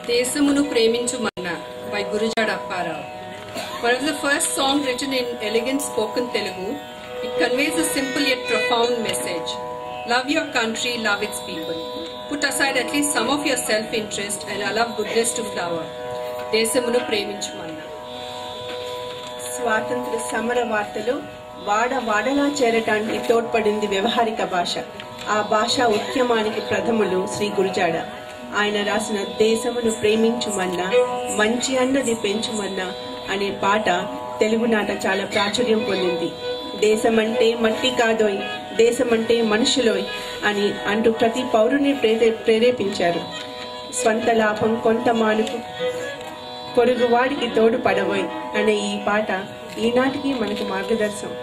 Desamunu Preminchu Manna by Gurujada Apparao. One of the first songs written in elegant spoken Telugu, it conveys a simple yet profound message. Love your country, love its people. Put aside at least some of your self-interest and allow goodness to flower. Desamunu Preminchu Manna. స్వాతంత్ర సమర వార్తలు వాడలా చేరటానికి తోడ్పడింది వ్యవహారిక భాష. ఆ భాషా ఉద్యమానికి ప్రథములు శ్రీ గురుజాడ. ఆయన రాసిన దేశమును ప్రేమించుమన్నా, మంచి అన్నది పెంచుమన్నా అనే పాట తెలుగునాట చాలా ప్రాచుర్యం పొందింది. దేశమంటే మట్టి కాదోయ్, దేశమంటే మనుషులోయ్ అని అంటూ ప్రతి పౌరుని ప్రేరేపించారు. స్వంత లాభం కొంత మానుకు, పొరుగువాడికి తోడు పడబోయ్ అనే ఈ పాట ఈనాటికి మనకు మార్గదర్శనం.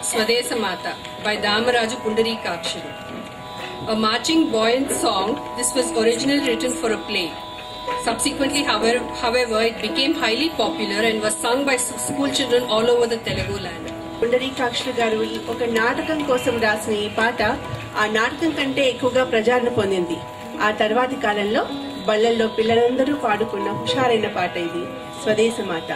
Swadesamata by Damaraju Pundarikaksharu. A marching buoyant song, this was originally written for a play. Subsequently, however, it became highly popular and was sung by school children all over the Telugu land. పుండరీకాక్షులు గారు ఒక నాటకం కోసం రాసిన ఈ పాట ఆ నాటకం కంటే ఎక్కువగా ప్రజాదరణ పొందింది. ఆ తర్వాతి కాలంలో బళ్ళల్లో పిల్లలందరూ పాడుకున్న హుషారైన పాట ఇది స్వదేశమాత.